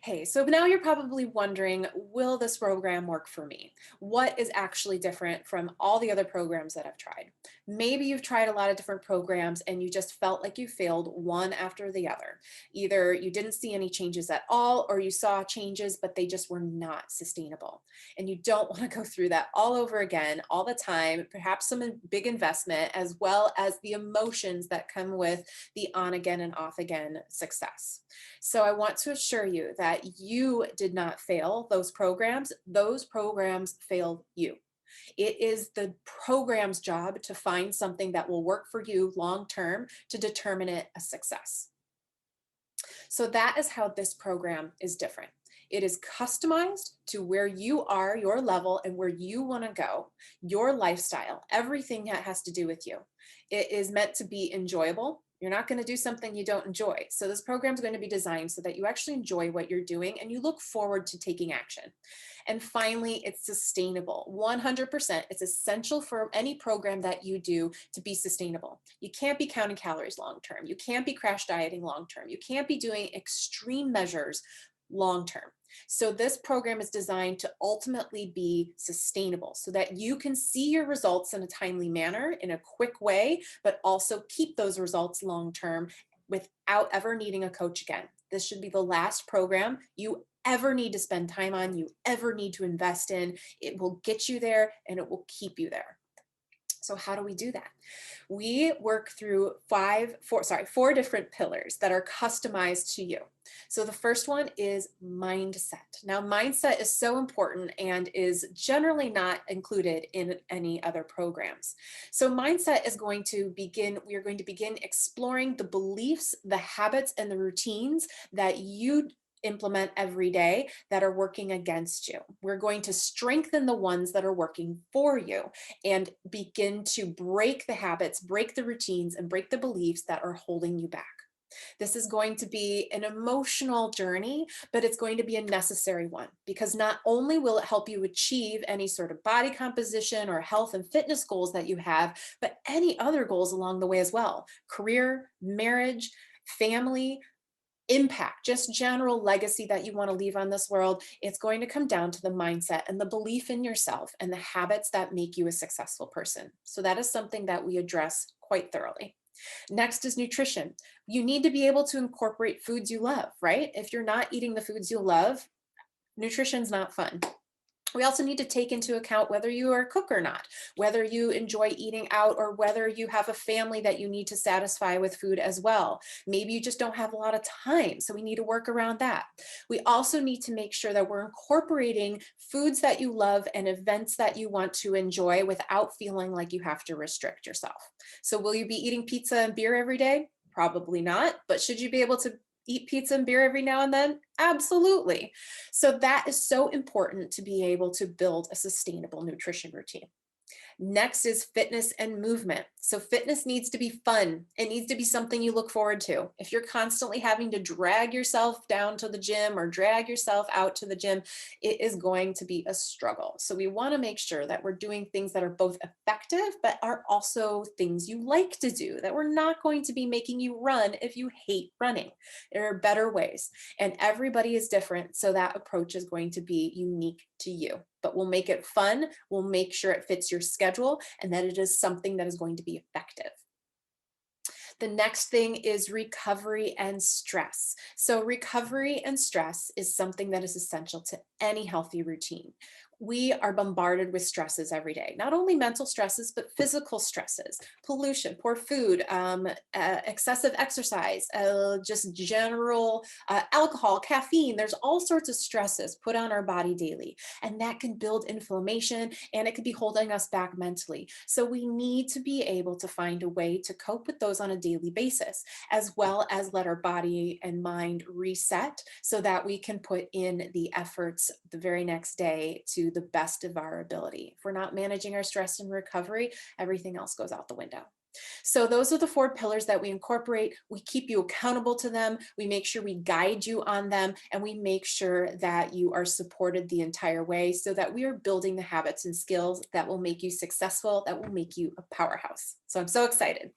Hey, so now you're probably wondering, will this program work for me? What is actually different from all the other programs that I've tried? Maybe you've tried a lot of different programs and you just felt like you failed one after the other. Either you didn't see any changes at all, or you saw changes, but they just were not sustainable. And you don't want to go through that all over again, all the time, perhaps some big investment, as well as the emotions that come with the on again and off again success. So I want to assure you that you did not fail those programs failed you. It is the program's job to find something that will work for you long term to determine it a success. So that is how this program is different. It is customized to where you are, your level, and where you want to go, your lifestyle, everything that has to do with you. It is meant to be enjoyable. You're not going to do something you don't enjoy. So this program is going to be designed so that you actually enjoy what you're doing and you look forward to taking action. And finally, it's sustainable. 100%. It's essential for any program that you do to be sustainable. You can't be counting calories long term. You can't be crash dieting long term. You can't be doing extreme measures long term. So this program is designed to ultimately be sustainable so that you can see your results in a timely manner, in a quick way, but also keep those results long term without ever needing a coach again. This should be the last program you ever need to spend time on, you ever need to invest in. It will get you there and it will keep you there. So how do we do that? We work through four different pillars that are customized to you. So the first one is mindset. Now, mindset is so important and is generally not included in any other programs. So mindset is going to begin, we are going to begin exploring the beliefs, the habits, and the routines that you implement every day that are working against you. We're going to strengthen the ones that are working for you and begin to break the habits, break the routines, and break the beliefs that are holding you back. This is going to be an emotional journey, but it's going to be a necessary one because not only will it help you achieve any sort of body composition or health and fitness goals that you have, but any other goals along the way as well. Career, marriage, family, impact, just general legacy that you want to leave on this world. It's going to come down to the mindset and the belief in yourself and the habits that make you a successful person. So that is something that we address quite thoroughly. Next is nutrition. You need to be able to incorporate foods you love, right? If you're not eating the foods you love, nutrition's not fun. We also need to take into account whether you are a cook or not, whether you enjoy eating out or whether you have a family that you need to satisfy with food as well. Maybe you just don't have a lot of time, so we need to work around that. We also need to make sure that we're incorporating foods that you love and events that you want to enjoy without feeling like you have to restrict yourself. So will you be eating pizza and beer every day? Probably not, but should you be able to eat pizza and beer every now and then? Absolutely. So that is so important to be able to build a sustainable nutrition routine. Next is fitness and movement. So fitness needs to be fun. It needs to be something you look forward to. If you're constantly having to drag yourself down to the gym or drag yourself out to the gym, it is going to be a struggle. So we want to make sure that we're doing things that are both effective, but are also things you like to do, that we're not going to be making you run if you hate running. There are better ways, and everybody is different. So that approach is going to be unique to you, but we'll make it fun. We'll make sure it fits your schedule and that it is something that is going to be effective. The next thing is recovery and stress. So recovery and stress is something that is essential to any healthy routine. We are bombarded with stresses every day, not only mental stresses, but physical stresses, pollution, poor food, excessive exercise, just general alcohol, caffeine. There's all sorts of stresses put on our body daily, and that can build inflammation and it could be holding us back mentally. So we need to be able to find a way to cope with those on a daily basis, as well as let our body and mind reset so that we can put in the efforts the very next day to the best of our ability. If we're not managing our stress and recovery, everything else goes out the window. So those are the four pillars that we incorporate. We keep you accountable to them. We make sure we guide you on them, and we make sure that you are supported the entire way so that we are building the habits and skills that will make you successful, that will make you a powerhouse. So I'm so excited.